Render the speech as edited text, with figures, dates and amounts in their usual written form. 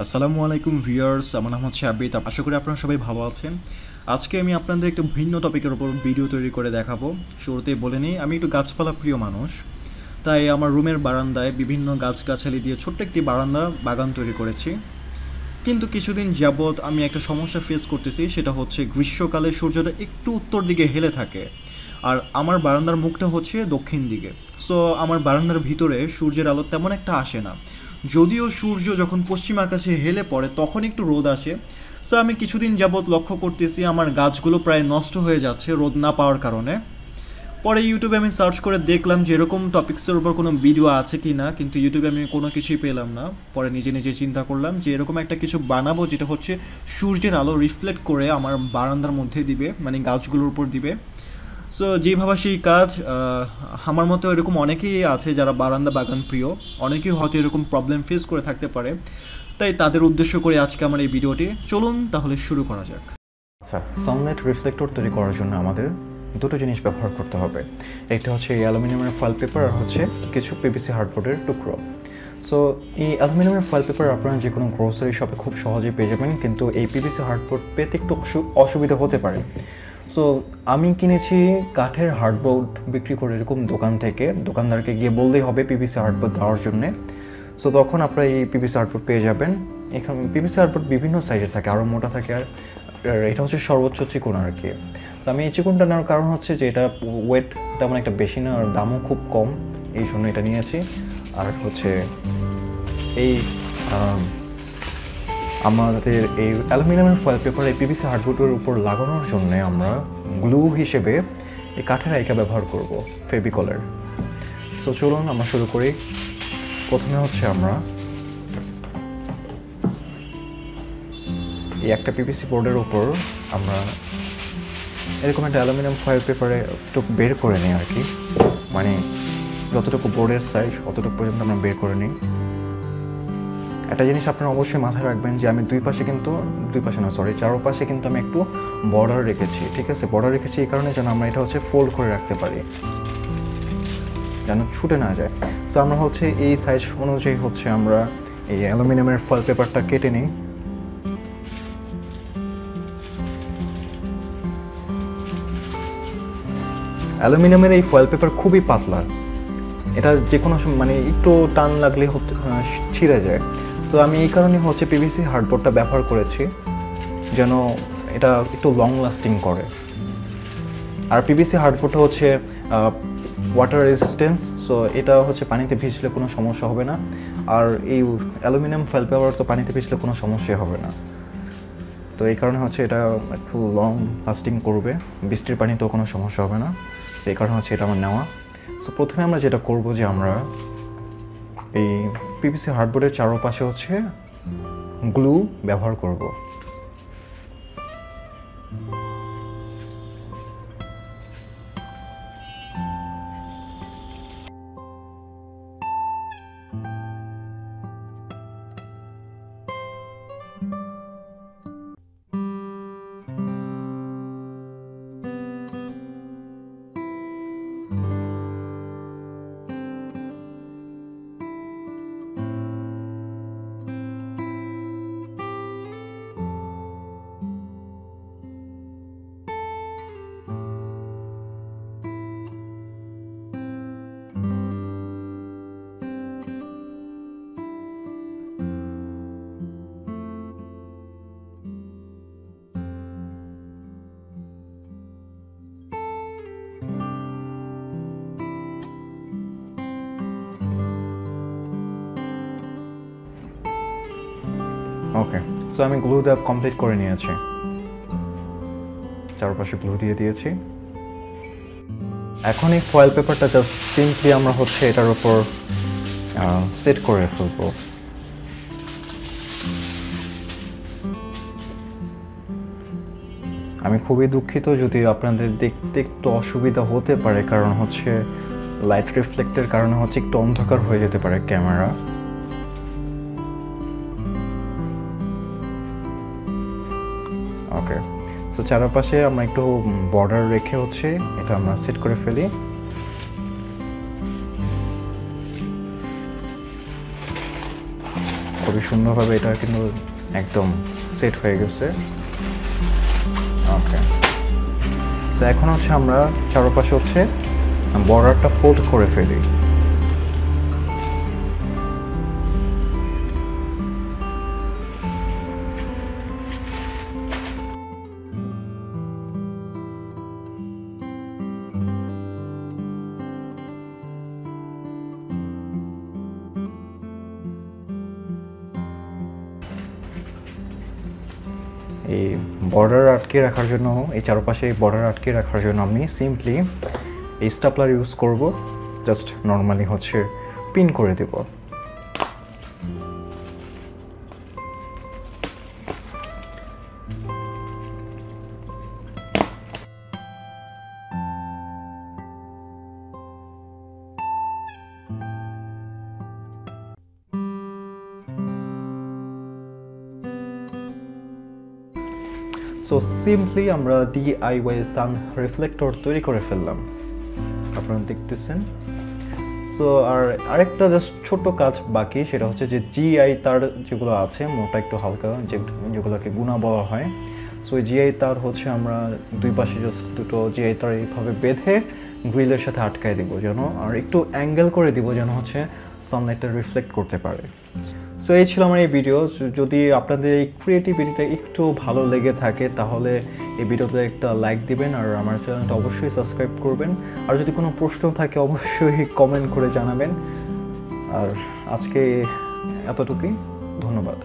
আসসালামু আলাইকুম ভিউয়ার্স, আমার নাম হচ্ছে আবিদ। আশা করি আপনারা সবাই ভালো আছেন। আজকে আমি আপনাদের একটা ভিন্ন টপিকের উপর ভিডিও তৈরি করে দেখাবো। শুরুতেই বলে নিই, আমি একটু গাছপালা প্রিয় মানুষ, তাই আমার রুমের বারান্দায় বিভিন্ন গাছগাছালি দিয়ে ছোট্ট একটি বারান্দা বাগান তৈরি করেছি। কিন্তু কিছুদিন যাবৎ আমি একটা সমস্যা ফেস করতেছি, সেটা হচ্ছে গ্রীষ্মকালে সূর্যটা একটু উত্তর দিকে হেলে থাকে, আর আমার বারান্দার মুখটা হচ্ছে দক্ষিণ দিকে। সো আমার বারান্দার ভিতরে সূর্যের আলো তেমন একটা আসে না। যদিও সূর্য যখন পশ্চিম আকাশে হেলে পড়ে তখন একটু রোদ আসে। সো আমি কিছুদিন যাবৎ লক্ষ্য করতেছি আমার গাছগুলো প্রায় নষ্ট হয়ে যাচ্ছে রোদ না পাওয়ার কারণে। পরে ইউটিউবে আমি সার্চ করে দেখলাম যে এরকম টপিক্সের উপর কোনো ভিডিও আছে কি না, কিন্তু ইউটিউবে আমি কোনো কিছুই পেলাম না। পরে নিজে নিজে চিন্তা করলাম যে এরকম একটা কিছু বানাবো যেটা হচ্ছে সূর্যের আলো রিফ্লেক্ট করে আমার বারান্দার মধ্যে দিবে, মানে গাছগুলোর উপর দিবে। সো যেভাবে সেই কাজ, আমার মতো এরকম অনেকেই আছে যারা বারান্দা বাগান প্রিয়, অনেকেই হয়তো এরকম প্রবলেম ফেস করে থাকতে পারে। তাই তাদের উদ্দেশ্য করে আজকে আমার এই ভিডিওটি। চলুন তাহলে শুরু করা যাক। আচ্ছা, সানলাইট রিফ্লেক্টর তৈরি করার জন্য আমাদের দুটো জিনিস ব্যবহার করতে হবে। একটা হচ্ছে এই অ্যালুমিনিয়ামের ফয়েল পেপার, আর হচ্ছে কিছু পিভিসি হার্ডবোর্ডের টুকরো। সো এই অ্যালুমিনিয়ামের ফয়েল পেপার আপনারা যে কোনো গ্রোসারি শপে খুব সহজেই পেয়ে যাবেন, কিন্তু এই পিভিসি হার্ডবোর্ড পেতে একটু অসুবিধা হতে পারে। সো আমি কিনেছি কাঠের হার্ডবোর্ড বিক্রি করে এরকম দোকান থেকে। দোকানদারকে গিয়ে বললেই হবে পিভিসি হার্ডবোর্ড দেওয়ার জন্যে। সো তখন আপনারা এই পিভিসি হার্ডবোর্ড পেয়ে যাবেন। এখানে পিভিসি হার্ডবোর্ড বিভিন্ন সাইজের থাকে, আরও মোটা থাকে, আর এটা হচ্ছে সর্বোচ্চ চিকন আর কি। তো আমি এই চিকনটা নেওয়ার কারণ হচ্ছে যে এটা ওয়েট তেমন একটা বেশি না, আর দামও খুব কম, এই জন্য এটা নিয়েছি। আর হচ্ছে এই আমাদের এই অ্যালুমিনিয়ামের ফয়েল পেপার এই পিভিসি হার্ডবোর্ডের উপর লাগানোর জন্য আমরা গ্লু হিসেবে এই কাঠের আইকা ব্যবহার করব, ফেভিকলের। সো চলুন আমরা শুরু করি। প্রথমে হচ্ছে আমরা এই একটা পিভিসি বোর্ডের উপর আমরা এরকম একটা অ্যালুমিনিয়াম ফয়েল পেপারে একটু বের করে নিই আর কি, মানে যতটুকু বোর্ডের সাইজ অতটুকু পর্যন্ত আমরা বের করে নিই। একটা জিনিস আপনারা অবশ্যই মাথায় রাখবেন যে আমি চারপাশে কিন্তু আমি একটু বর্ডার রেখেছি, ঠিক আছে? বর্ডার রেখেছি এই কারণে যেন আমরা এটা হচ্ছে ফোল্ড করে রাখতে পারি, যেন ছুটে না যায়। সো আমরা হচ্ছে এই সাইজ অনুযায়ী হচ্ছে আমরা এই অ্যালুমিনিয়ামের ফয়েল পেপারটা কেটে নিই। অ্যালুমিনিয়ামের এই ফয়েল পেপার খুবই পাতলা, এটা যে কোনো মানে একটু টান লাগলে ছিঁড়ে যায়। সো আমি এই কারণে হচ্ছে পিভিসি হার্ডবোর্ডটা ব্যবহার করেছি, যেন এটা একটু লং লাস্টিং করে। আর পিভিসি হার্ডবোর্ডটা হচ্ছে ওয়াটার রেজিস্ট্যান্স, সো এটা হচ্ছে পানিতে ভিজলে কোনো সমস্যা হবে না। আর এই অ্যালুমিনিয়াম ফয়েল পেপার তো পানিতে ভিজলে কোনো সমস্যাই হবে না। তো এই কারণে হচ্ছে এটা একটু লং লাস্টিং করবে, বৃষ্টির পানিতেও কোনো সমস্যা হবে না। তো এই কারণে হচ্ছে এটা আমার নেওয়া। সো প্রথমে আমরা যেটা করব যে আমরা এই পিভিসি হার্ডবোর্ডের চারপাশে হচ্ছে গ্লু ব্যবহার করব। ওকে, সো আমি গ্লু দেওয়া কমপ্লিট করে নিয়েছি, চারপাশে গ্লু দিয়ে দিয়েছি। এখন এই ফয়েল পেপারটা জাস্ট সিম্পলি আমরা হচ্ছে এটার উপর সেট করে ফেলবো। আমি খুবই দুঃখিত যদি আপনাদের দেখতে একটু অসুবিধা হতে পারে, কারণ হচ্ছে লাইট রিফ্লেক্টের কারণে হচ্ছে একটু অন্ধকার হয়ে যেতে পারে ক্যামেরা। ওকে, সো চারপাশে আমরা একটু বর্ডার রেখে হচ্ছে এটা আমরা সেট করে ফেলি। খুবই সুন্দরভাবে এটা কিন্তু একদম সেট হয়ে গেছে। ওকে, তো এখন হচ্ছে আমরা চারপাশে হচ্ছে বর্ডারটা ফোল্ড করে ফেলি। এই বর্ডার আটকে রাখার জন্য, এই চারপাশে বর্ডার আটকে রাখার জন্য আমি সিম্পলি এই স্টাপলার ইউজ করব, জাস্ট নর্মালি হচ্ছে পিন করে দেব। সো সিম্পলি আমরা DIY সান রিফ্লেক্টর তৈরি করে ফেললাম, আপনারা দেখতেছেন। সো আর আরেকটা জাস্ট ছোট কাজ বাকি, সেটা হচ্ছে যে GI তার যেগুলো আছে মোটা একটু হালকা, যেগুলোকে গুণা বলা হয়। সো এই GI তার হচ্ছে আমরা দুই পাশে জাস্ট দুটো GI তার এইভাবে বেঁধে গ্রিলের সাথে আটকায় দিব, যেন আর একটু অ্যাঙ্গেল করে দিব যেন হচ্ছে সানলাইটটা রিফ্লেক্ট করতে পারে। সো এই ছিল আমার এই ভিডিও। যদি আপনাদের এই ক্রিয়েটিভিটিটা একটু ভালো লেগে থাকে তাহলে এই ভিডিওতে একটা লাইক দিবেন, আর আমার চ্যানেলটা অবশ্যই সাবস্ক্রাইব করবেন। আর যদি কোনো প্রশ্ন থাকে অবশ্যই কমেন্ট করে জানাবেন। আর আজকে এতটুকুই, ধন্যবাদ।